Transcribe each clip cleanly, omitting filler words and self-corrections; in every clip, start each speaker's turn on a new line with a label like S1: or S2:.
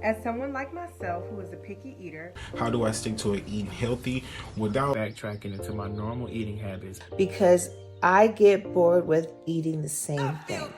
S1: As someone like myself who is a picky eater,
S2: how do I stick to it eating healthy without backtracking into my normal eating habits?
S3: Because I get bored with eating the same thing.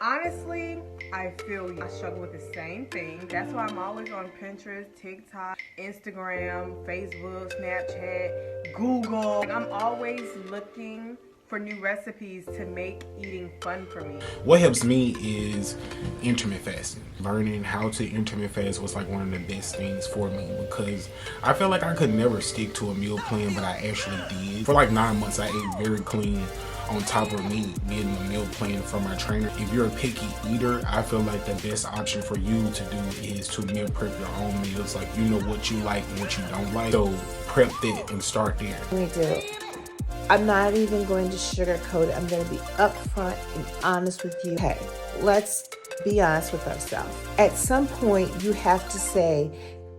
S1: Honestly, I feel you. I struggle with the same thing. That's why I'm always on Pinterest, TikTok, Instagram, Facebook, Snapchat, Google. I'm always looking for new recipes to make eating fun for me.
S2: What helps me is intermittent fasting. Learning how to intermittent fast was like one of the best things for me because I felt like I could never stick to a meal plan, but I actually did. For like 9 months, I ate very clean on top of me getting a meal plan from my trainer. If you're a picky eater, I feel like the best option for you to do is to meal prep your own meals. Like, you know what you like and what you don't like. So prep that and start there.
S3: We do. I'm not even going to sugarcoat it. I'm going to be upfront and honest with you. Okay, let's be honest with ourselves. At some point, you have to say,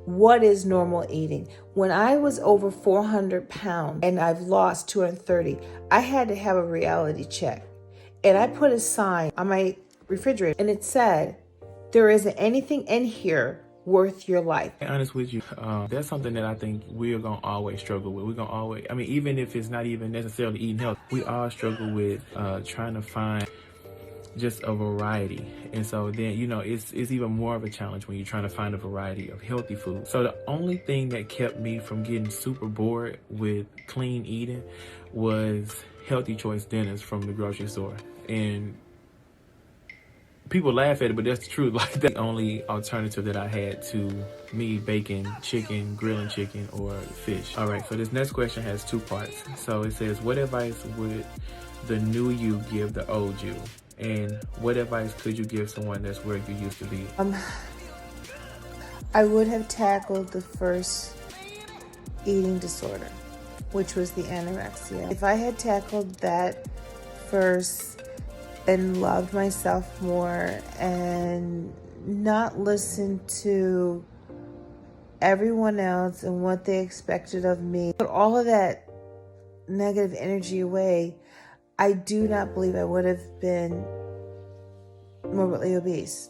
S3: what is normal eating? When I was over 400 pounds and I've lost 230, I had to have a reality check. And I put a sign on my refrigerator and it said, there isn't anything in here worth your life.
S4: To be honest with you, that's something that I think we're going to always struggle with. We're going to always, I mean, even if it's not even necessarily eating healthy, we all struggle with trying to find just a variety. And so then, you know, it's even more of a challenge when you're trying to find a variety of healthy food. So the only thing that kept me from getting super bored with clean eating was healthy choice dinners from the grocery store. And people laugh at it, but that's the truth. Like, that's the only alternative that I had to me baking chicken, grilling chicken, or fish. All right, so this next question has 2 parts. So it says, what advice would the new you give the old you? And what advice could you give someone that's where you used to be?
S3: I would have tackled the first eating disorder, which was the anorexia. If I had tackled that first and loved myself more and not listened to everyone else and what they expected of me, put all of that negative energy away, I do not believe I would have been morbidly obese.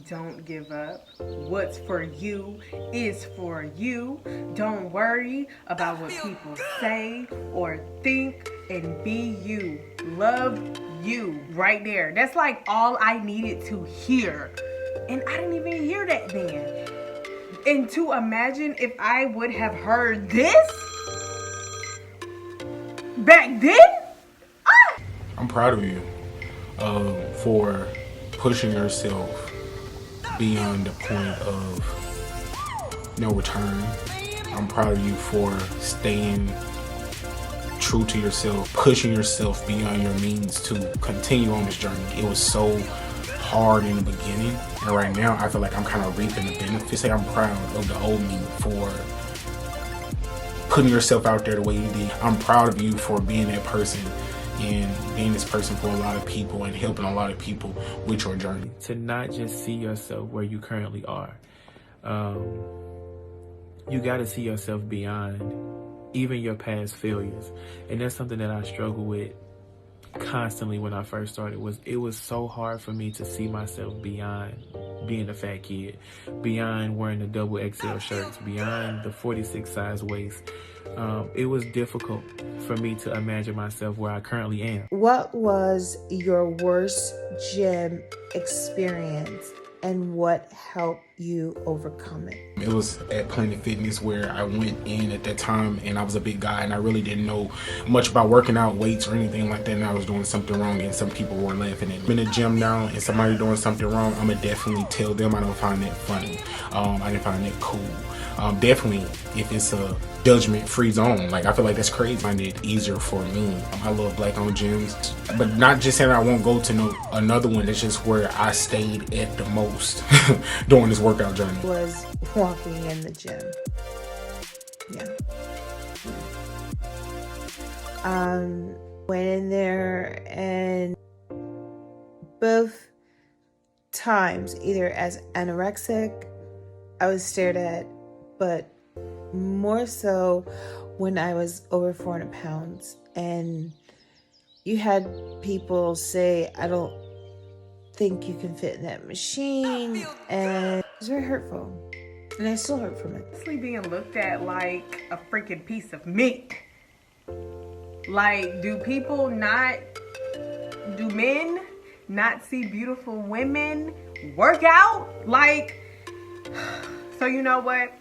S1: Don't give up. What's for you is for you. Don't worry about what people say or think, and be you. Love you right there. That's like all I needed to hear. And I didn't even hear that then. And to imagine if I would have heard this back then.
S2: I'm proud of you for pushing yourself beyond the point of no return. I'm proud of you for staying true to yourself, pushing yourself beyond your means to continue on this journey. It was so hard in the beginning, and right now I feel like I'm kind of reaping the benefits. I'm proud of the old me for putting yourself out there the way you did. I'm proud of you for being that person and being this person for a lot of people and helping a lot of people with your journey.
S4: To not just see yourself where you currently are. You got to see yourself beyond even your past failures. And that's something that I struggle with constantly when I first started. It was so hard for me to see myself beyond being a fat kid, beyond wearing the double XL shirts, beyond the 46 size waist. It was difficult for me to imagine myself where I currently am.
S3: What was your worst gym experience and what helped you overcome it?
S2: It was at Planet Fitness where I went in at that time, and I was a big guy and I really didn't know much about working out weights or anything like that, and I was doing something wrong and some people were laughing at me. I'm in the gym now and somebody doing something wrong, I'm gonna definitely tell them. I don't find that funny. I didn't find that cool. Definitely if it's a judgment-free zone, like I feel like that's crazy. I find it easier for me. I love black-owned gyms, but not just saying I won't go to another one. It's just where I stayed at the most during this workout journey.
S3: Was walking in the gym. Yeah. Went in there and both times, either as anorexic, I was stared at, but more so when I was over 400 pounds. And you had people say, I don't think you can fit in that machine. And It's very hurtful. And I still hurt from it.
S1: Honestly, being looked at like a freaking piece of meat. Like, do men not see beautiful women work out? Like, so you know what?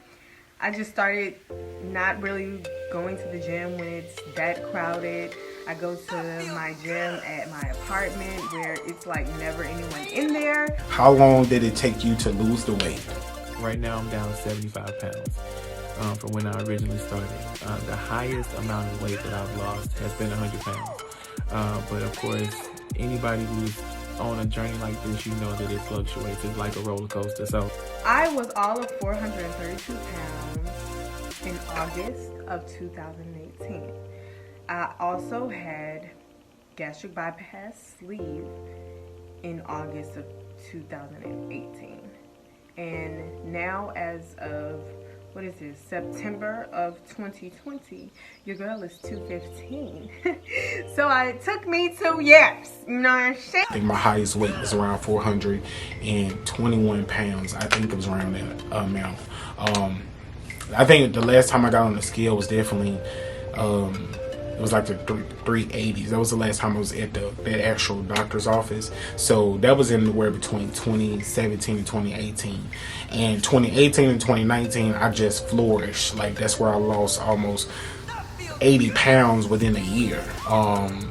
S1: I just started not really going to the gym when it's that crowded. I go to my gym at my apartment where it's like never anyone in there.
S2: How long did it take you to lose the weight?
S4: Right now I'm down 75 pounds from when I originally started. The highest amount of weight that I've lost has been 100 pounds. But of course, anybody who's on a journey like this, you know that it fluctuates. It's like a roller coaster. So
S1: I was all of 432 pounds in August of 2018. I also had gastric bypass sleeve in August of 2018. And now as of, what is this, September of 2020, your girl is 215. So it took me 2 years, you know what I'm saying?
S2: I think my highest weight was around 421 pounds. I think it was around that amount. I think the last time I got on the scale was definitely, it was like the 380s. That was the last time I was at that actual doctor's office. So that was anywhere between 2017 and 2018. And 2018 and 2019, I just flourished. Like, that's where I lost almost 80 pounds within a year.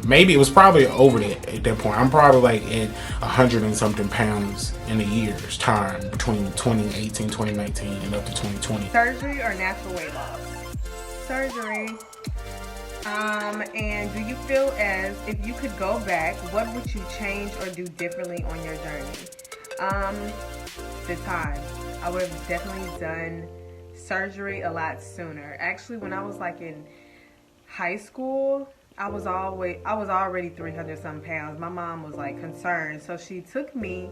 S2: Maybe it was probably over that at that point. I'm probably like at 100 and something pounds in a year's time between 2018, 2019, and up to 2020.
S1: Surgery or natural weight loss? Surgery. And do you feel as if you could go back, what would you change or do differently on your journey? The time. I would have definitely done surgery a lot sooner. Actually, when I was like in high school, I was already 300 some pounds. My mom was like concerned, so she took me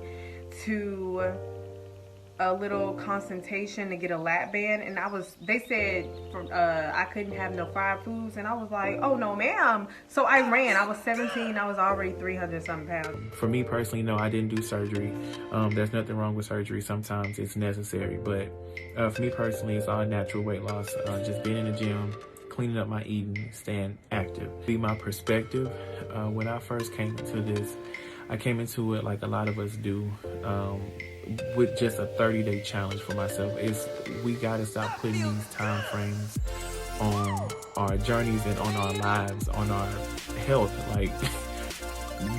S1: to a little consultation to get a lap band, and they said I couldn't have no fried foods, and I was like, oh no ma'am. So I ran. I was 17. I was already 300 some pounds.
S4: for me personally, no, I didn't do surgery. There's nothing wrong with surgery. Sometimes it's necessary, but for me personally, it's all natural weight loss. Just being in the gym, cleaning up my eating, staying active. Be my perspective. When I first came into this, I came into it like a lot of us do, with just a 30-day challenge for myself. We gotta stop putting these time frames on our journeys and on our lives, on our health. Like,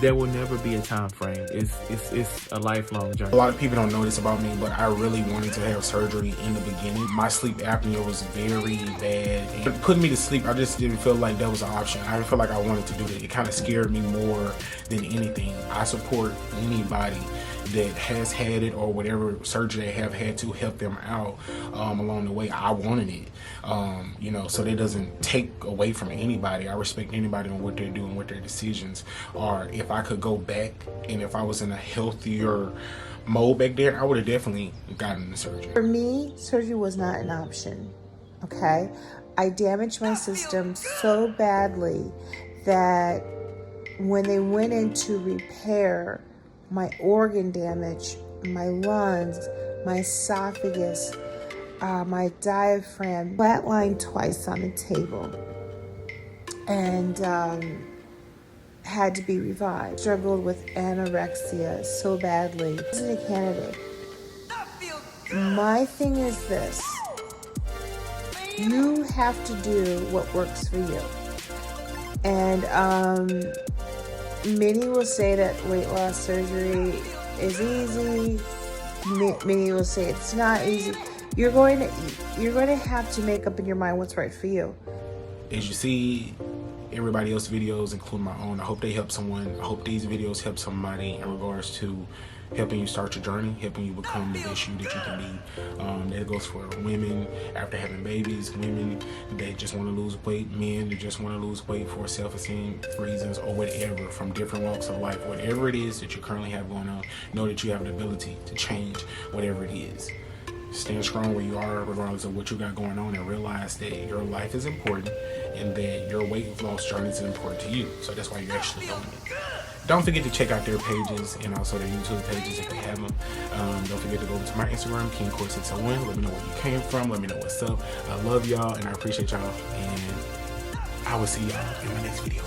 S4: there will never be a time frame. It's a lifelong journey.
S2: A lot of people don't know this about me, but I really wanted to have surgery in the beginning. My sleep apnea was very bad. And putting me to sleep, I just didn't feel like that was an option. I didn't feel like I wanted to do that. It kind of scared me more than anything. I support anybody that has had it or whatever surgery they have had to help them out along the way. I wanted it, so that doesn't take away from anybody. I respect anybody on what they're doing, what their decisions are. If I could go back and if I was in a healthier mode back then, I would have definitely gotten the surgery.
S3: For me, surgery was not an option, okay? I damaged my system so badly that when they went in to repair my organ damage, my lungs, my esophagus, my diaphragm, flatlined twice on the table, and had to be revived. Struggled with anorexia so badly. I wasn't a candidate. My thing is this: you have to do what works for you. And many will say that weight loss surgery is easy. Many will say it's not easy. You're going to have to make up in your mind what's right for you.
S2: As you see everybody else's videos, including my own, I hope they help someone. I hope these videos help somebody in regards to helping you start your journey, helping you become the best you that you can be. That goes for women after having babies, women that just want to lose weight, men that just want to lose weight for self-esteem reasons or whatever, from different walks of life. Whatever it is that you currently have going on, know that you have the ability to change whatever it is. Stand strong where you are regardless of what you got going on, and realize that your life is important and that your weight loss journey is important to you. So that's why you're actually doing it. don't forget to check out their pages and also their YouTube pages if they have them. Don't forget to go over to my Instagram, KingCourt601. Let me know where you came from. Let me know what's up. I love y'all and I appreciate y'all. And I will see y'all in my next video.